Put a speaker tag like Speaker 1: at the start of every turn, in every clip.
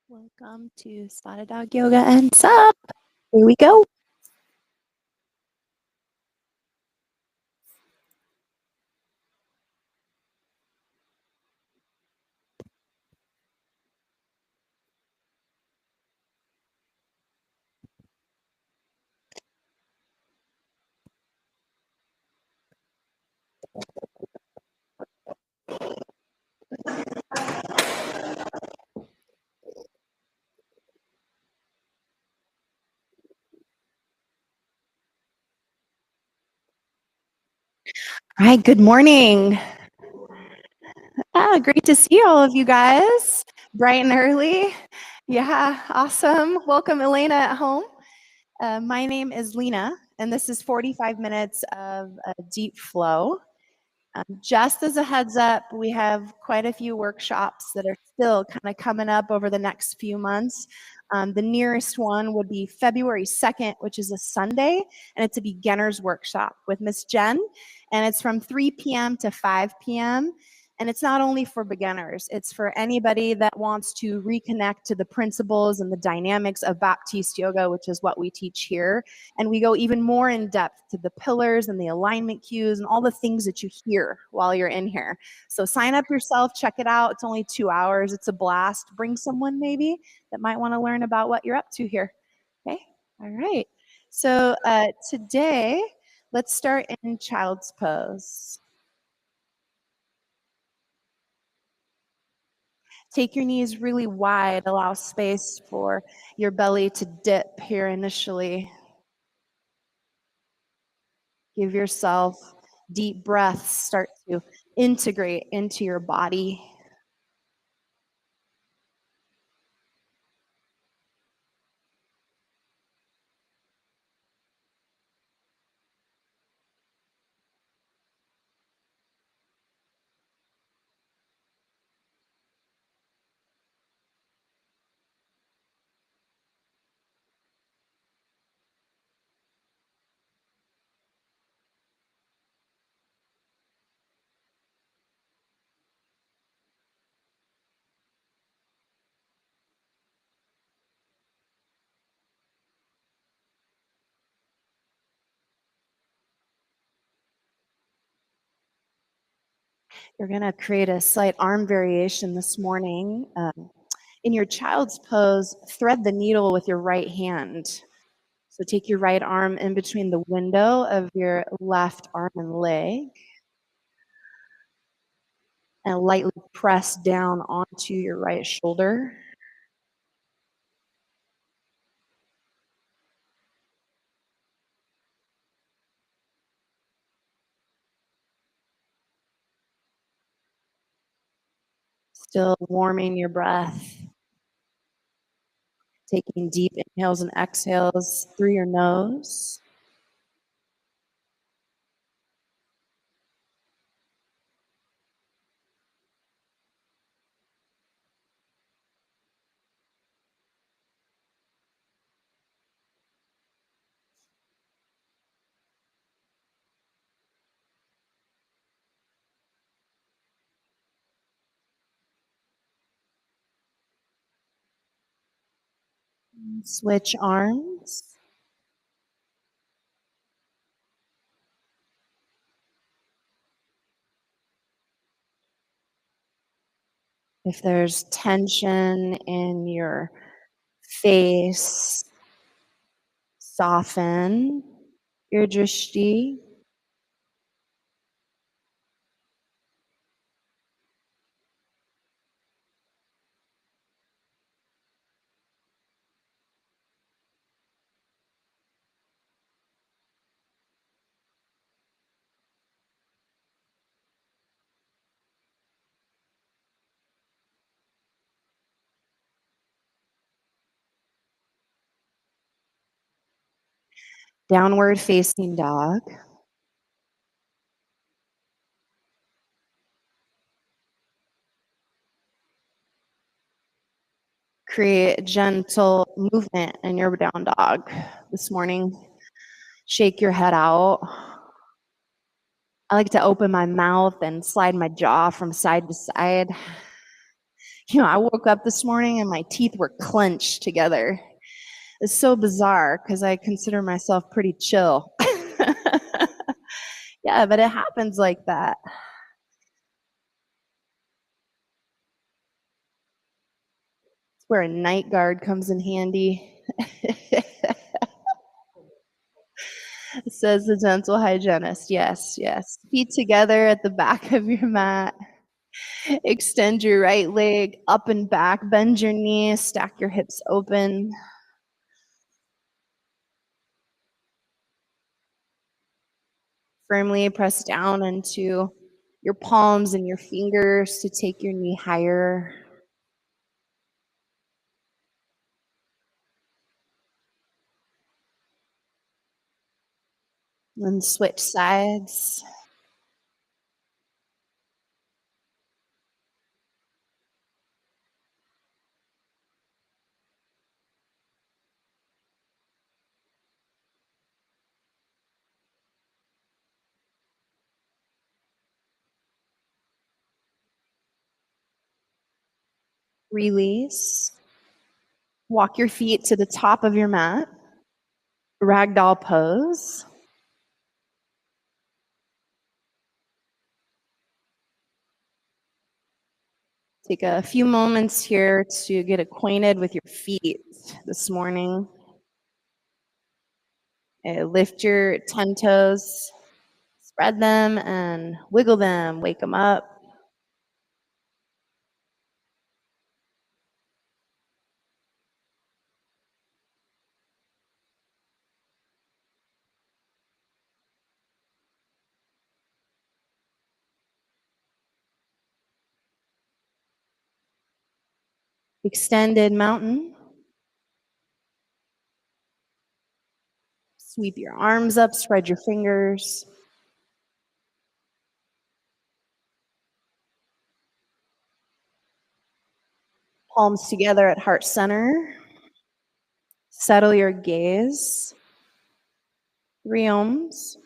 Speaker 1: Welcome to Spotted Dog Yoga and Sup. Here we go. All right, good morning. Great to see all of you guys. Bright and early. Yeah, awesome. Welcome, Elena at home. My name is Lena, and this is 45 minutes of a deep flow. Just as a heads up, we have quite a few workshops that are still kind of coming up over the next few months. The nearest one would be February 2nd, which is a Sunday, and it's a beginner's workshop with Miss Jen, and it's from 3 p.m. to 5 p.m. And it's not only for beginners, it's for anybody that wants to reconnect to the principles and the dynamics of Baptiste Yoga, which is what we teach here. And we go even more in depth to the pillars and the alignment cues and all the things that you hear while you're in here. So sign up yourself, check it out. It's only 2 hours. It's a blast. Bring someone maybe that might want to learn about what you're up to here. Okay, all right. So today, let's start in child's pose. Take your knees really wide, allow space for your belly to dip here initially. Give yourself deep breaths, start to integrate into your body. You're going to create a slight arm variation this morning. In your child's pose, thread the needle with your right hand. So take your right arm in between the window of your left arm and leg and lightly press down onto your right shoulder. Still warming your breath. Taking deep inhales and exhales through your nose. Switch arms. If there's tension in your face, soften your drishti. Downward facing dog. Create gentle movement in your down dog this morning. Shake your head out. I like to open my mouth and slide my jaw from side to side. I woke up this morning and my teeth were clenched together. It's so bizarre because I consider myself pretty chill. Yeah, but it happens like that. It's where a night guard comes in handy. Says the dental hygienist. Yes, yes. Feet together at the back of your mat. Extend your right leg up and back. Bend your knees. Stack your hips open. Firmly press down into your palms and your fingers to take your knee higher. Then switch sides. Release. Walk your feet to the top of your mat. Ragdoll pose. Take a few moments here to get acquainted with your feet this morning. Lift your 10 toes, spread them and wiggle them, wake them up. Extended mountain. Sweep your arms up, spread your fingers. Palms together at heart center. Settle your gaze. 3 ohms.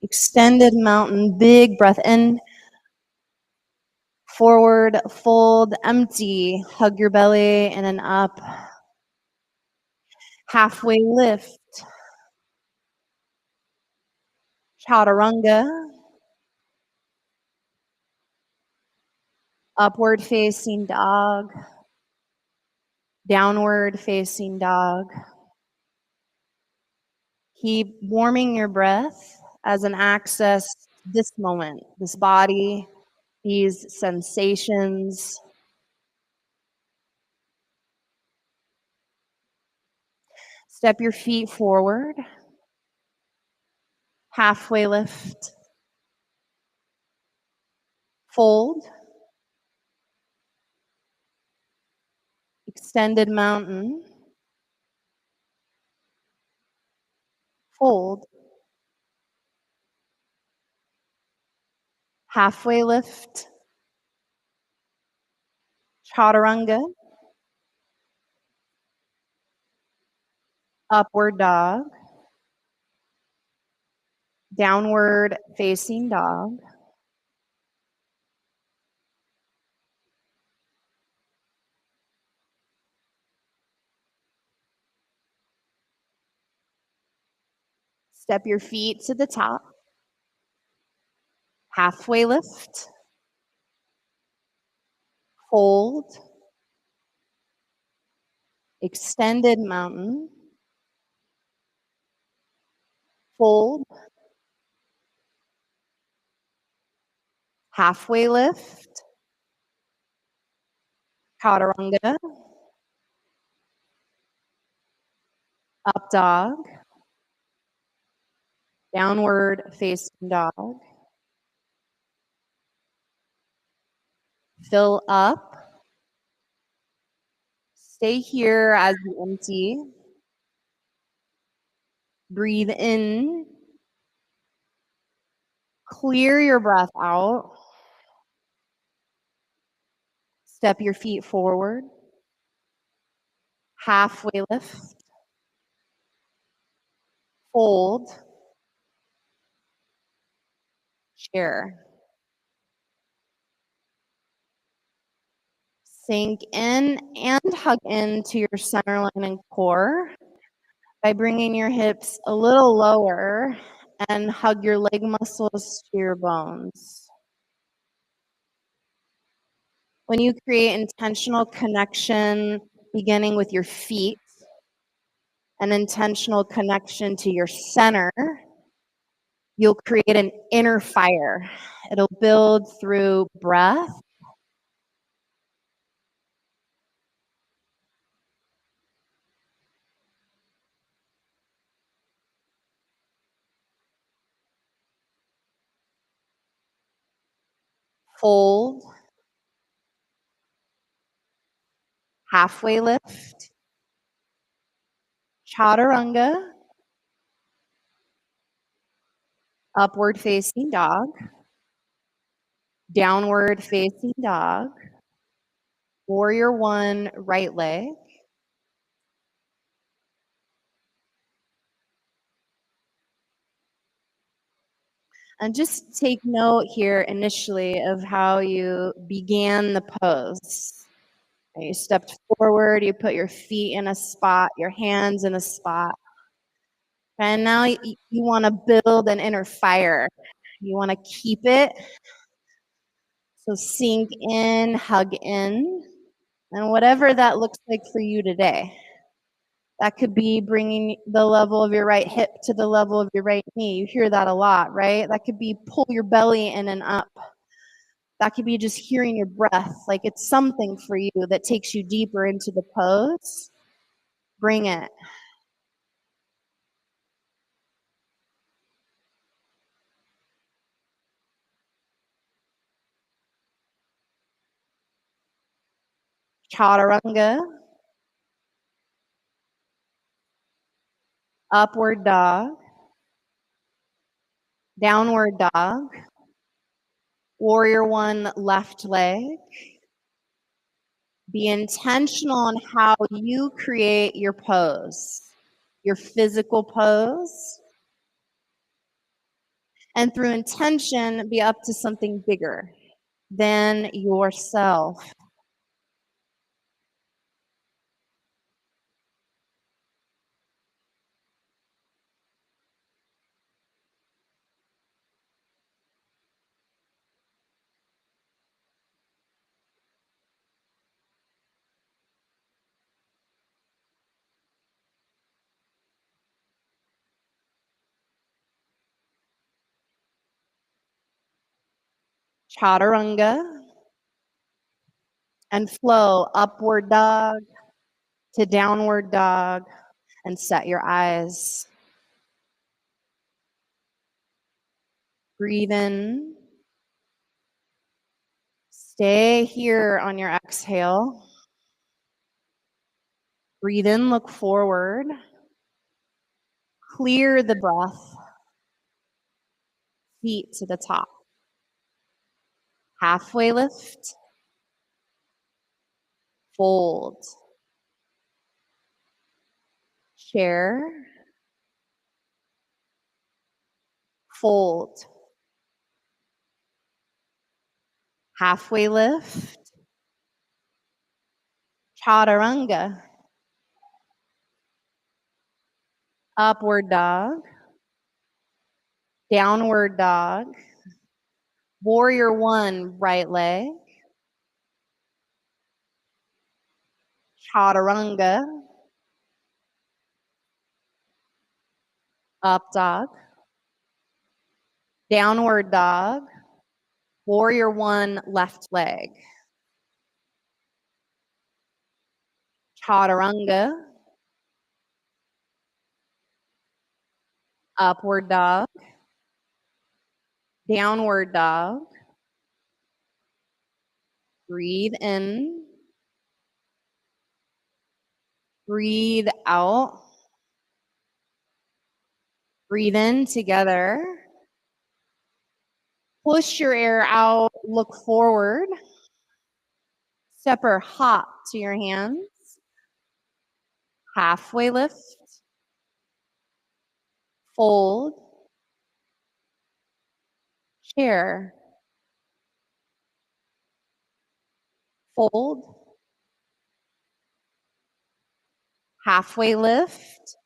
Speaker 1: Extended mountain, big breath in, forward, fold, empty, hug your belly, and then up. Halfway lift, chaturanga, upward facing dog, downward facing dog. Keep warming your breath as an access this moment, this body, these sensations. Step your feet forward, halfway lift, fold, extended mountain, fold, halfway lift, chaturanga, upward dog, downward facing dog. Step your feet to the top, halfway lift, fold, extended mountain, fold, halfway lift, Chaturanga, up dog, downward facing dog, fill up, stay here as you empty, breathe in, clear your breath out, step your feet forward, halfway lift, fold, chair. Sink in and hug into your center line and core by bringing your hips a little lower and hug your leg muscles to your bones. When you create intentional connection, beginning with your feet, an intentional connection to your center, you'll create an inner fire. It'll build through breath, fold, halfway lift, chaturanga, upward facing dog, downward facing dog, warrior one, right leg, and just take note here initially of how you began the pose. You stepped forward, you put your feet in a spot, your hands in a spot. And now you want to build an inner fire. You want to keep it. So sink in, hug in, and whatever that looks like for you today. That could be bringing the level of your right hip to the level of your right knee. You hear that a lot, right? That could be pull your belly in and up. That could be just hearing your breath. Like it's something for you that takes you deeper into the pose. Bring it. Chaturanga, upward dog, downward dog, warrior one, left leg. Be intentional on how you create your pose, your physical pose. And through intention, be up to something bigger than yourself. Chaturanga, and flow upward dog to downward dog, and set your eyes. Breathe in. Stay here on your exhale. Breathe in, look forward. Clear the breath. Feet to the top. Halfway lift. Fold. Chair. Fold. Halfway lift. Chaturanga. Upward dog. Downward dog. Warrior one, right leg. Chaturanga. Up dog. Downward dog. Warrior one, left leg. Chaturanga, upward dog, downward dog. Breathe in, breathe out. Breathe in together. Push your air out, look forward. Step or hop to your hands. Halfway lift. Fold. Chair. Fold. Halfway lift.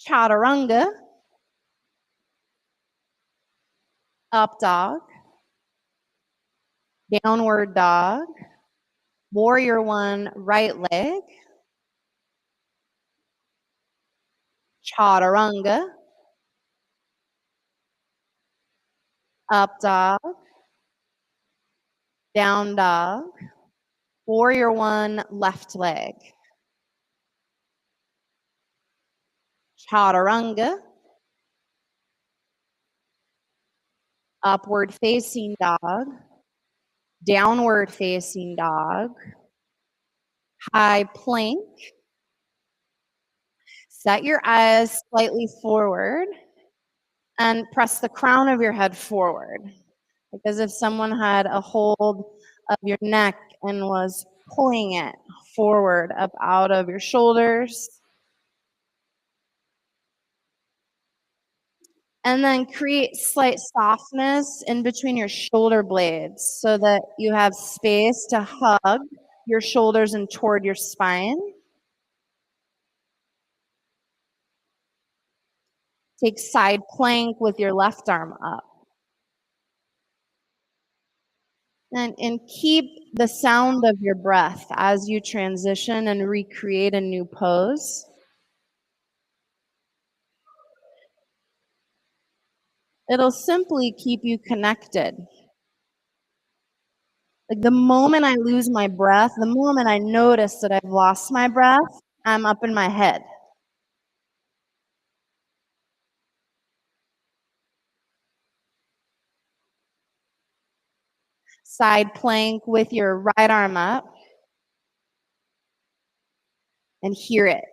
Speaker 1: Chaturanga. Up dog. Downward dog. Warrior one, right leg. Chaturanga. Up dog. Down dog. Warrior one, left leg. Chaturanga. Upward facing dog. Downward facing dog. High plank. Set your eyes slightly forward and press the crown of your head forward. Like as if someone had a hold of your neck and was pulling it forward up out of your shoulders. And then create slight softness in between your shoulder blades so that you have space to hug your shoulders and toward your spine. Take side plank with your left arm up. And keep the sound of your breath as you transition and recreate a new pose. It'll simply keep you connected. Like the moment I lose my breath, the moment I notice that I've lost my breath, I'm up in my head. Side plank with your right arm up and hear it.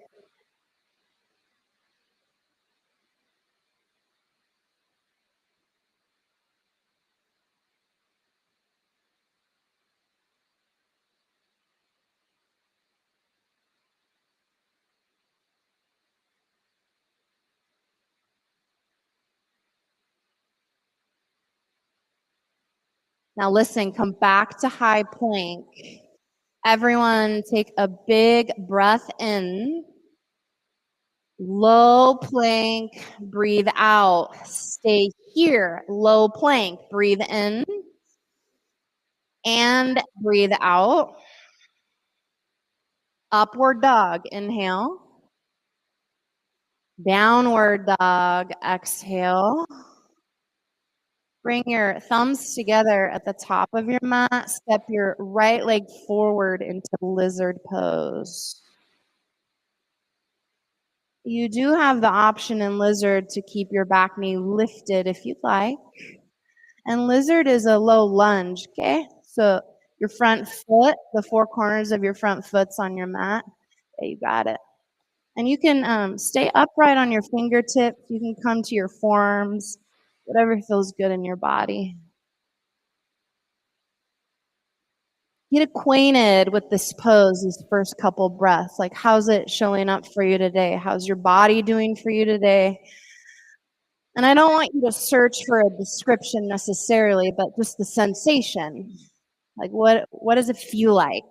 Speaker 1: Now listen, come back to high plank. Everyone take a big breath in. Low plank, breathe out. Stay here, low plank, breathe in and breathe out. Upward dog, inhale. Downward dog, exhale. Bring your thumbs together at the top of your mat. Step your right leg forward into lizard pose. You do have the option in lizard to keep your back knee lifted if you'd like. And lizard is a low lunge, okay? So your front foot, the four corners of your front foot's on your mat. Yeah, you got it. And you can stay upright on your fingertips. You can come to your forearms, whatever feels good in your body. Get acquainted with this pose, these first couple breaths. Like, how's it showing up for you today? How's your body doing for you today? And I don't want you to search for a description necessarily, but just the sensation. Like, what does it feel like?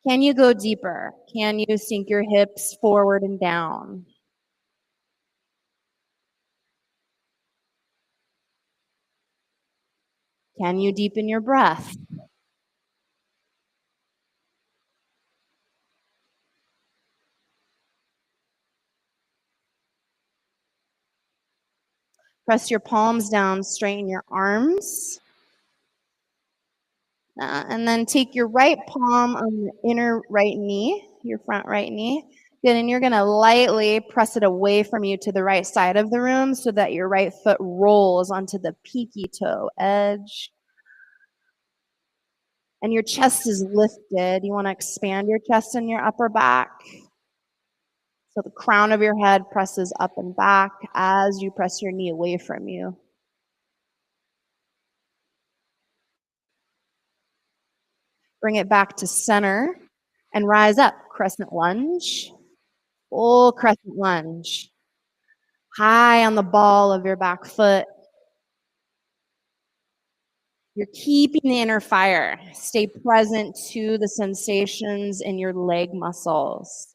Speaker 1: Can you go deeper? Can you sink your hips forward and down? Can you deepen your breath? Press your palms down, straighten your arms. And then take your right palm on the inner right knee, your front right knee. Good, and you're gonna lightly press it away from you to the right side of the room so that your right foot rolls onto the peaky toe edge. And your chest is lifted. You wanna expand your chest and your upper back. So the crown of your head presses up and back as you press your knee away from you. Bring it back to center and rise up. Crescent lunge. Full crescent lunge. High on the ball of your back foot. You're keeping the inner fire. Stay present to the sensations in your leg muscles.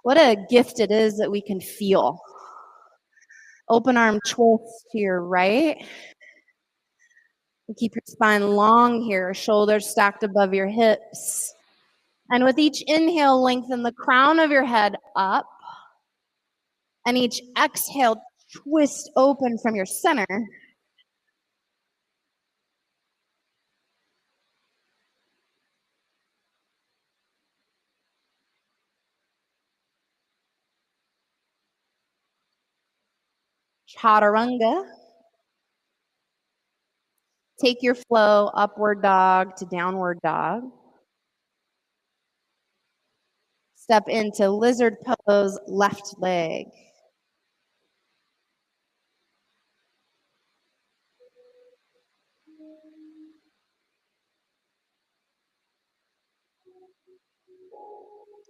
Speaker 1: What a gift it is that we can feel. Open arm twist to your right. And keep your spine long here, shoulders stacked above your hips. And with each inhale, lengthen the crown of your head up. And each exhale, twist open from your center. Chaturanga. Take your flow, upward dog to downward dog. Step into lizard pose, left leg.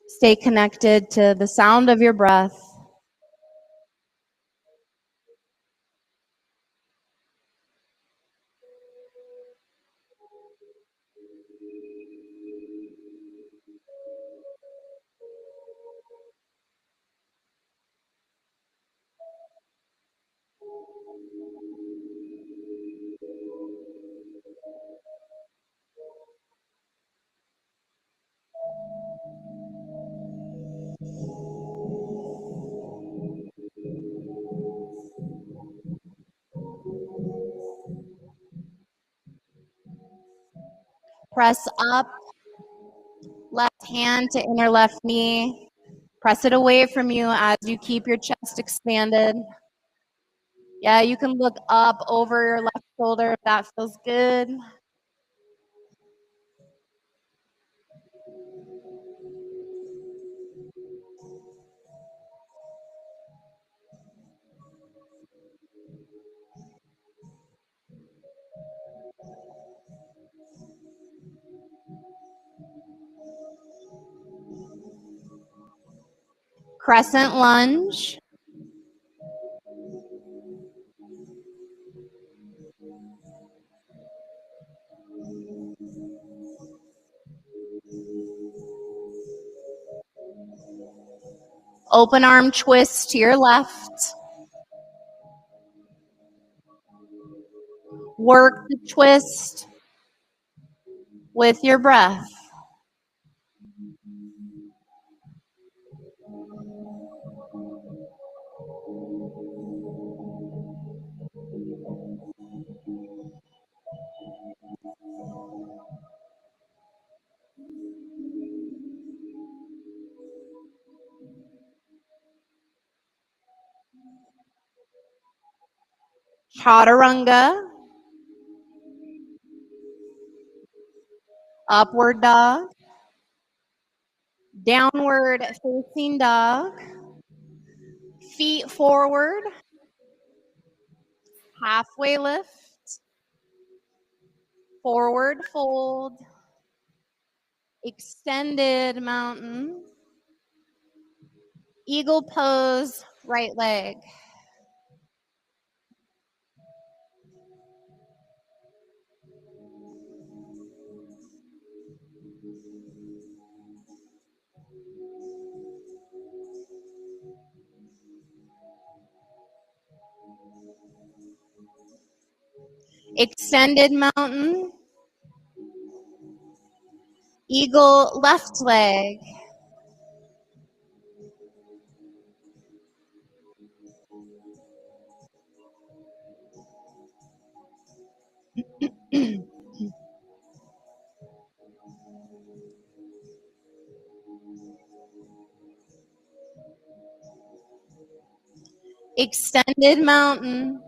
Speaker 1: Stay connected to the sound of your breath. Press up, left hand to inner left knee. Press it away from you as you keep your chest expanded. Yeah, you can look up over your left shoulder if that feels good. Crescent lunge. Open arm twist to your left. Work the twist with your breath. Chaturanga. Upward dog. Downward facing dog. Feet forward. Halfway lift. Forward fold. Extended mountain. Eagle pose, right leg. Extended mountain. Eagle left leg. Extended mountain.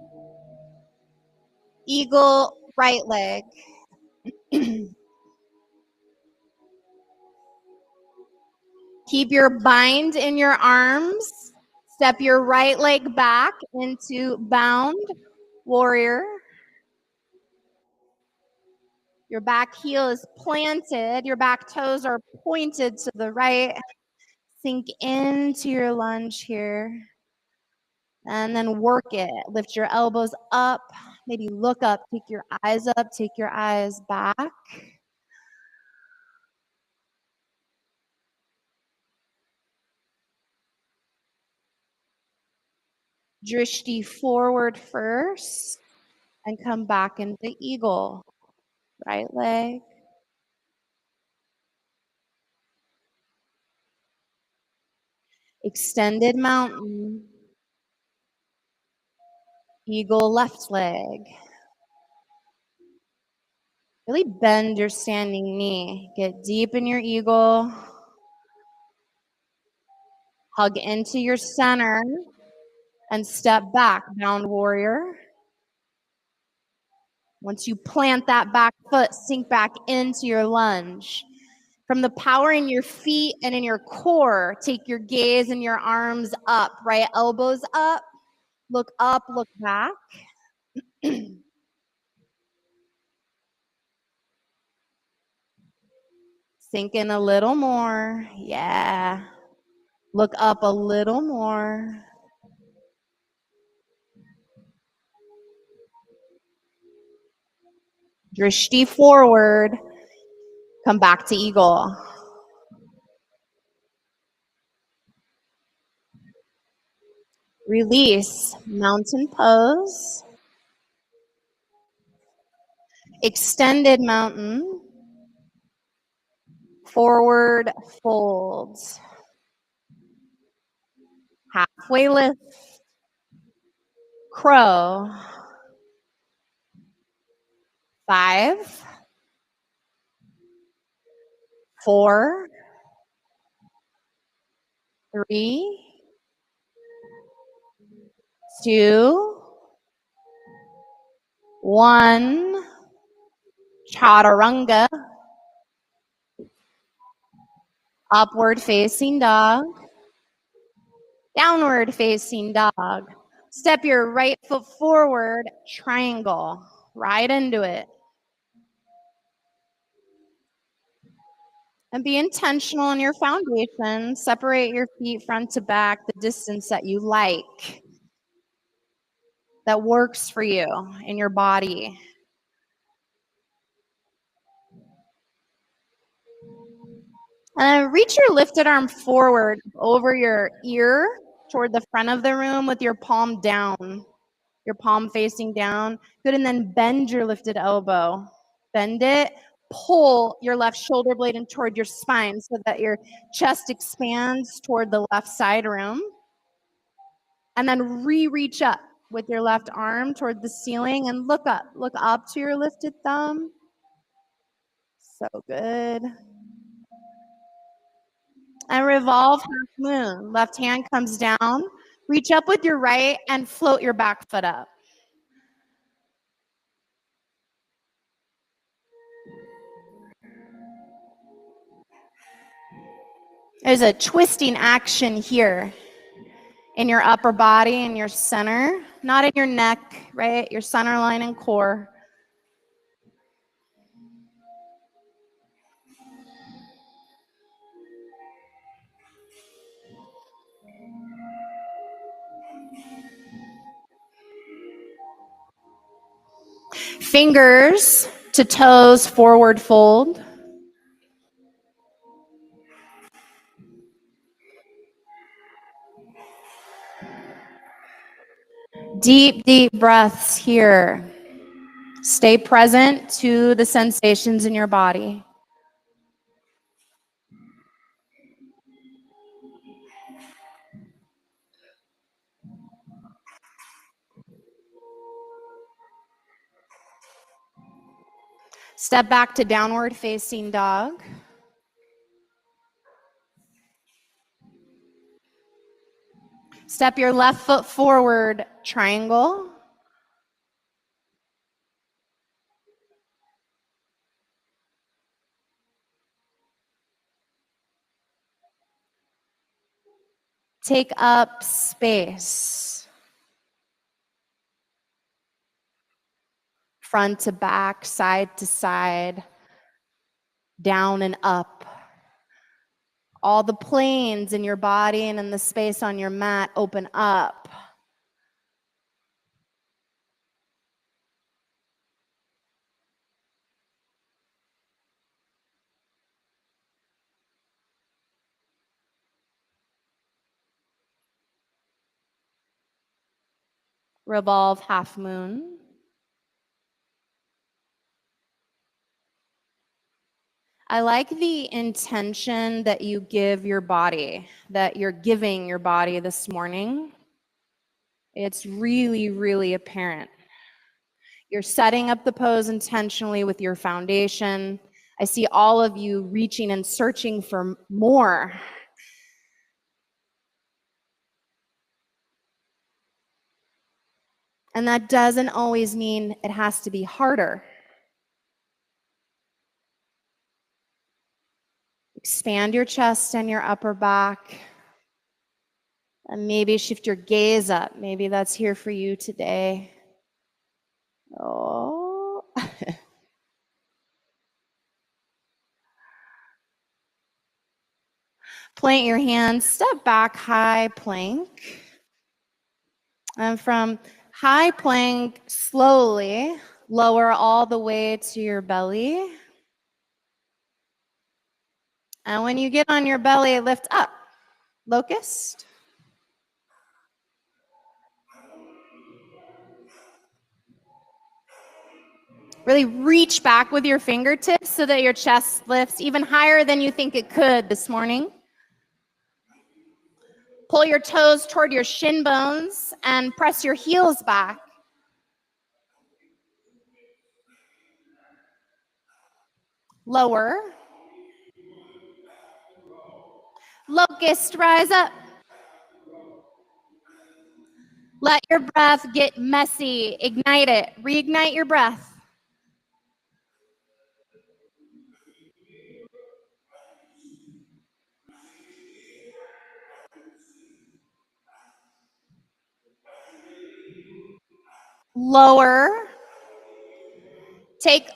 Speaker 1: Eagle, right leg. Keep your bind in your arms. Step your right leg back into bound warrior. Your back heel is planted. Your back toes are pointed to the right. Sink into your lunge here. And then work it. Lift your elbows up. Maybe look up. Take your eyes up. Take your eyes back. Drishti forward first. And come back into eagle. Right leg. Extended mountain. Eagle left leg. Really bend your standing knee. Get deep in your eagle. Hug into your center and step back, bound warrior. Once you plant that back foot, sink back into your lunge. From the power in your feet and in your core, take your gaze and your arms up, right elbows up, look back. Sink in a little more. Yeah. Look up a little more. Drishti forward. Come back to eagle. Release. Mountain pose. Extended mountain. Forward fold. Halfway lift. Crow. 5, 4, 3, 2, 1. Chaturanga. Upward facing dog. Downward facing dog. Step your right foot forward, triangle. Right into it. And be intentional in your foundation. Separate your feet front to back the distance that you like, that works for you in your body. And reach your lifted arm forward over your ear toward the front of the room with your palm down, your palm facing down. Good, and then bend your lifted elbow. Bend it, pull your left shoulder blade in toward your spine so that your chest expands toward the left side room. And then reach up with your left arm toward the ceiling and look up to your lifted thumb. So good. And revolve half moon. Left hand comes down. Reach up with your right and float your back foot up. There's a twisting action here in your upper body, in your center, not in your neck, right? Your center line and core. Fingers to toes, forward fold. Deep, deep breaths here. Stay present to the sensations in your body. Step back to downward facing dog. Step your left foot forward, triangle. Take up space. Front to back, side to side, down and up. All the planes in your body and in the space on your mat open up. Revolve half moon. I like the intention that you give your body, that you're giving your body this morning. It's really, really apparent. You're setting up the pose intentionally with your foundation. I see all of you reaching and searching for more. And that doesn't always mean it has to be harder. Expand your chest and your upper back. And maybe shift your gaze up. Maybe that's here for you today. Oh. Plant your hands, step back, high plank. And from high plank, slowly lower all the way to your belly. And when you get on your belly, lift up. Locust. Really reach back with your fingertips so that your chest lifts even higher than you think it could this morning. Pull your toes toward your shin bones and press your heels back. Lower. Locust, rise up. Let your breath get messy. Ignite it. Reignite your breath. Lower. Take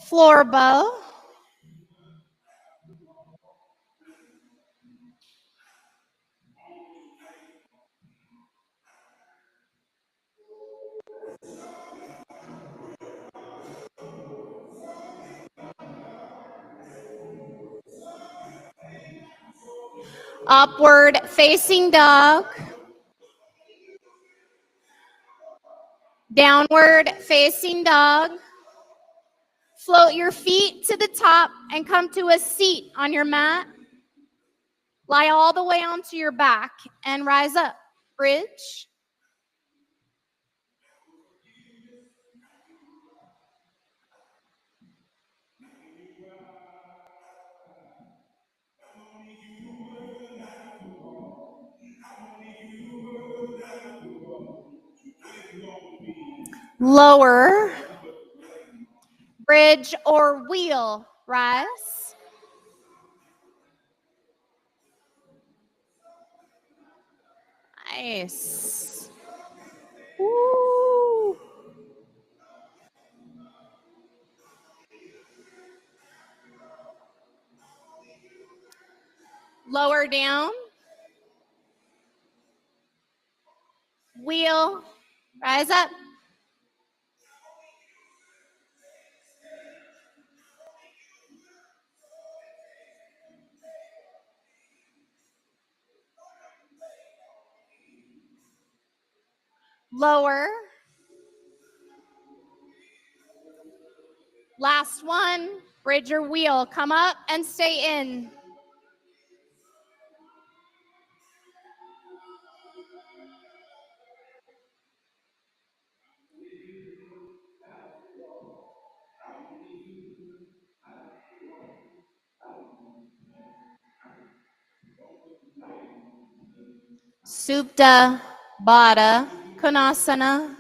Speaker 1: floor bow. Upward facing dog. Downward facing dog. Float your feet to the top and come to a seat on your mat. Lie all the way onto your back and rise up. Bridge. Lower. Bridge or wheel. Rise. Nice. Woo. Lower down. Wheel. Rise up. Lower. Last one. Bridge or wheel. Come up and stay in. Supta Baddha Konasana.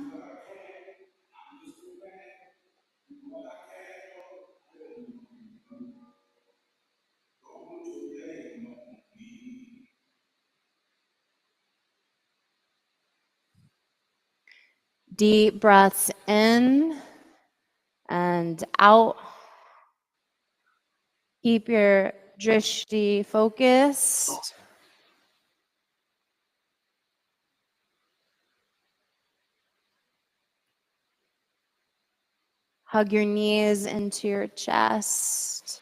Speaker 1: Deep breaths in and out. Keep your drishti focused. Hug your knees into your chest.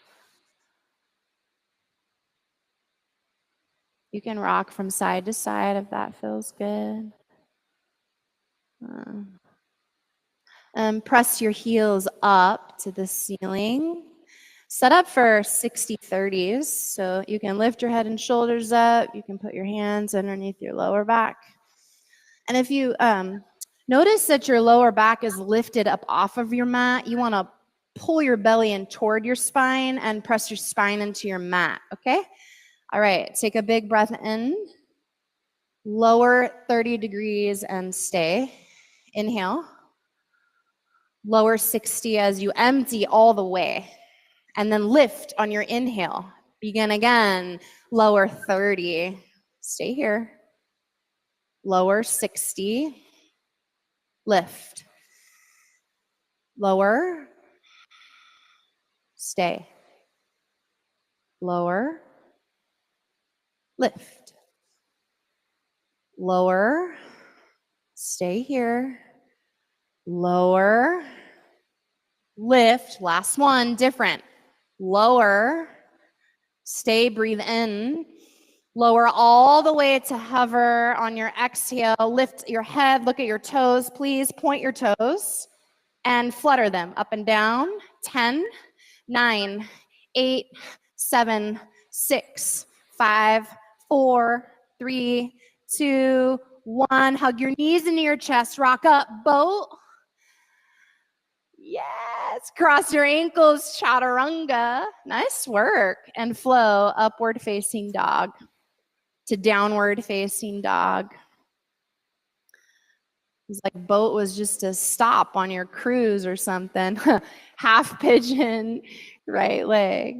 Speaker 1: You can rock from side to side if that feels good. Press your heels up to the ceiling. Set up for 60-30s. So you can lift your head and shoulders up. You can put your hands underneath your lower back. And if you notice that your lower back is lifted up off of your mat, you want to pull your belly in toward your spine and press your spine into your mat, okay? All right, take a big breath in. Lower 30 degrees and stay. Inhale. Lower 60 as you empty all the way. And then lift on your inhale. Begin again. Lower 30. Stay here. Lower 60. Lift. Lower. Stay. Lower. Lift. Lower. Stay here. Lower. Lift. Last one. Different. Lower. Stay. Breathe in. Lower all the way to hover on your exhale. Lift your head. Look at your toes. Please point your toes and flutter them up and down. 10, 9, 8, 7, 6, 5, 4, 3, 2, 1. Hug your knees into your chest. Rock up. Boat. Yes. Cross your ankles. Chaturanga. Nice work. And flow. Upward facing dog to downward facing dog. It's like boat was just a stop on your cruise or something. Half pigeon, right leg.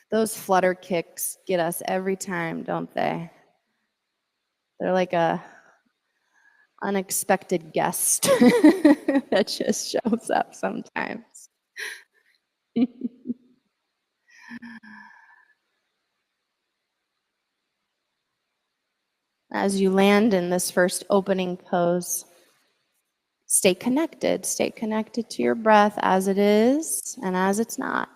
Speaker 1: Those flutter kicks get us every time, don't they? They're like a unexpected guest that just shows up sometimes. As you land in this first opening pose, stay connected to your breath as it is and as it's not.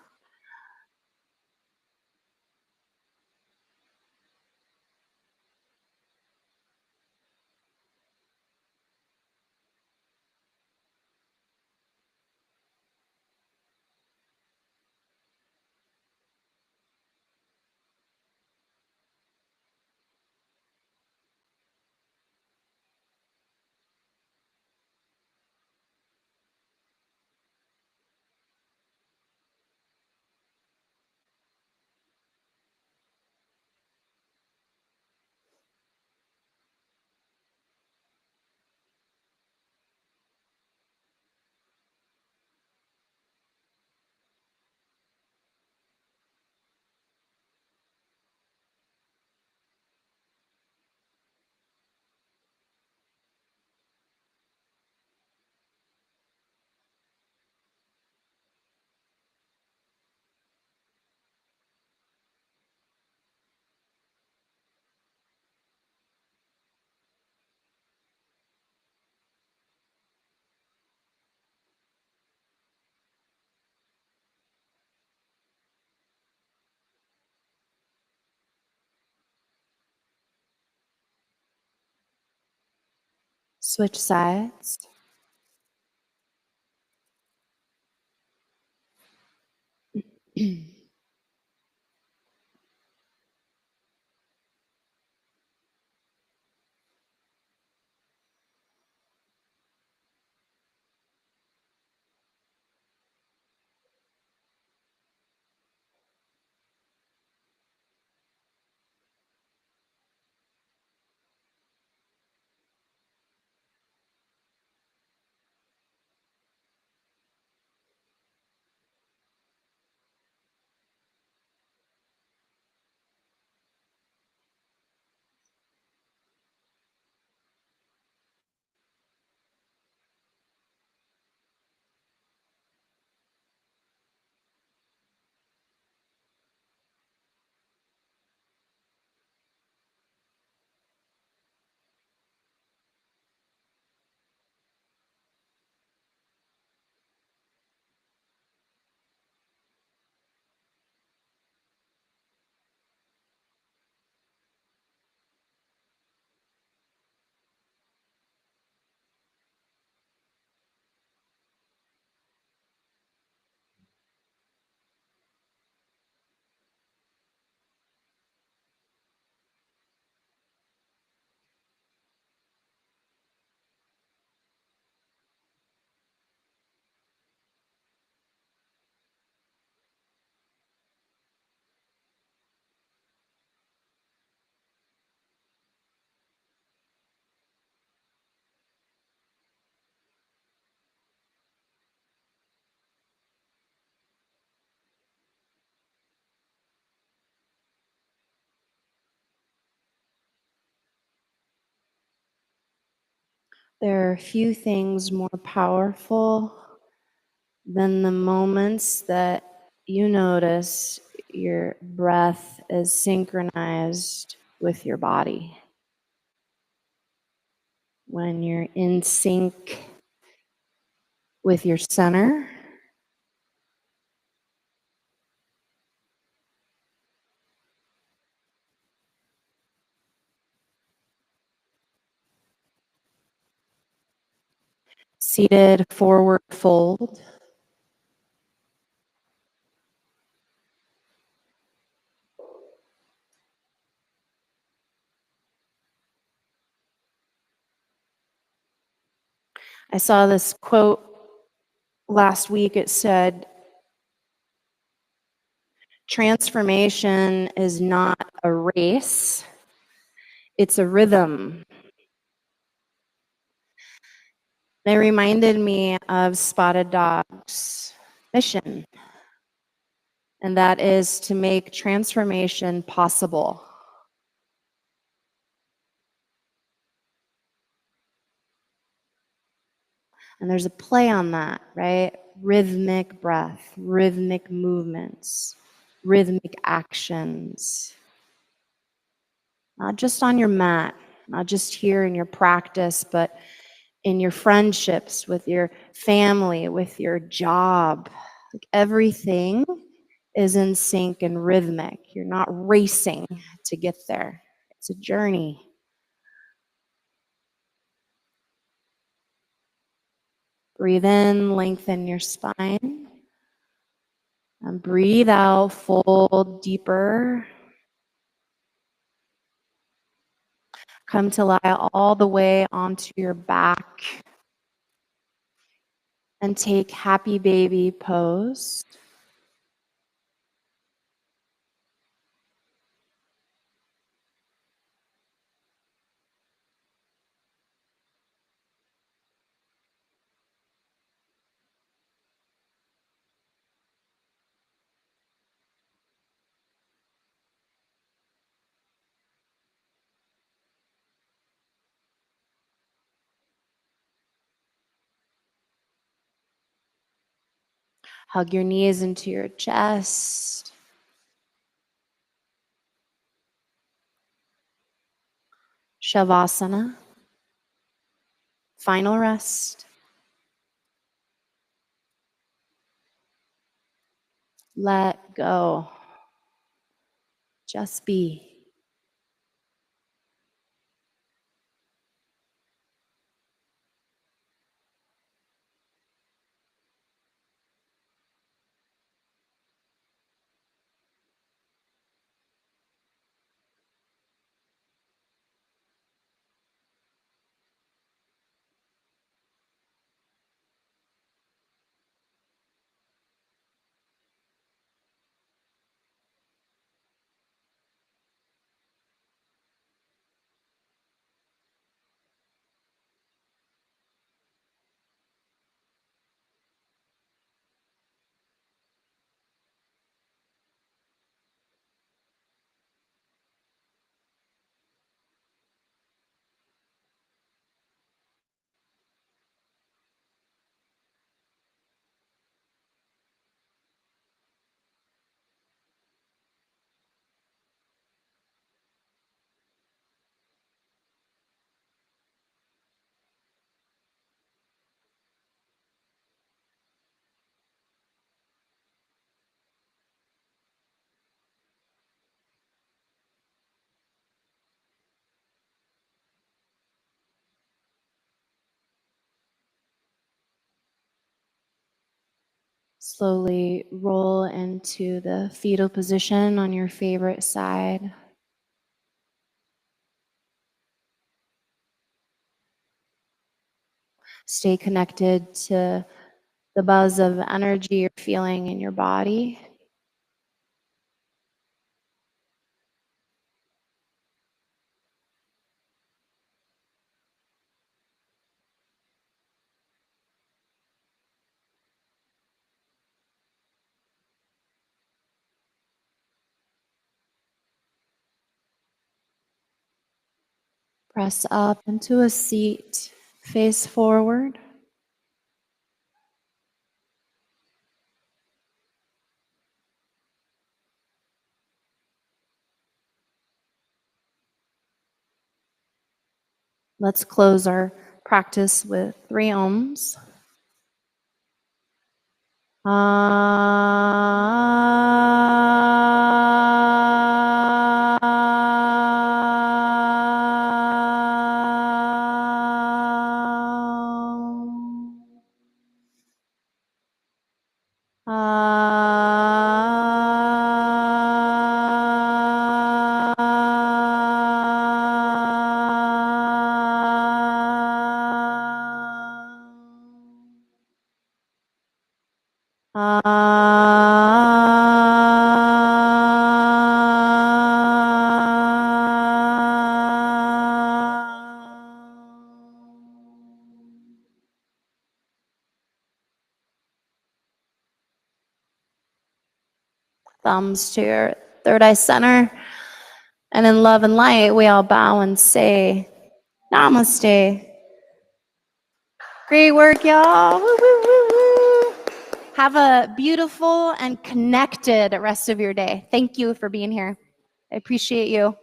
Speaker 1: Switch sides. There are few things more powerful than the moments that you notice your breath is synchronized with your body. When you're in sync with your center, seated forward fold. I saw this quote last week. It said, transformation is not a race, it's a rhythm. They reminded me of Spotted Dog's mission, and that is to make transformation possible. And there's a play on that, right? Rhythmic breath, rhythmic movements, rhythmic actions. Not just on your mat, not just here in your practice, but in your friendships, with your family, with your job. Like everything is in sync and rhythmic. You're not racing to get there. It's a journey. Breathe in, lengthen your spine. And breathe out, fold deeper. Come to lie all the way onto your back. And take happy baby pose. Hug your knees into your chest. Shavasana. Final rest. Let go. Just be. Slowly roll into the fetal position on your favorite side. Stay connected to the buzz of energy you're feeling in your body. Press up into a seat. Face forward. Let's close our practice with 3 ohms. Thumbs to your third eye center. And in love and light, we all bow and say, Namaste. Great work, y'all. Woo, woo, woo, woo. Have a beautiful and connected rest of your day. Thank you for being here. I appreciate you.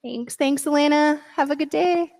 Speaker 1: Thanks, Elena. Have a good day.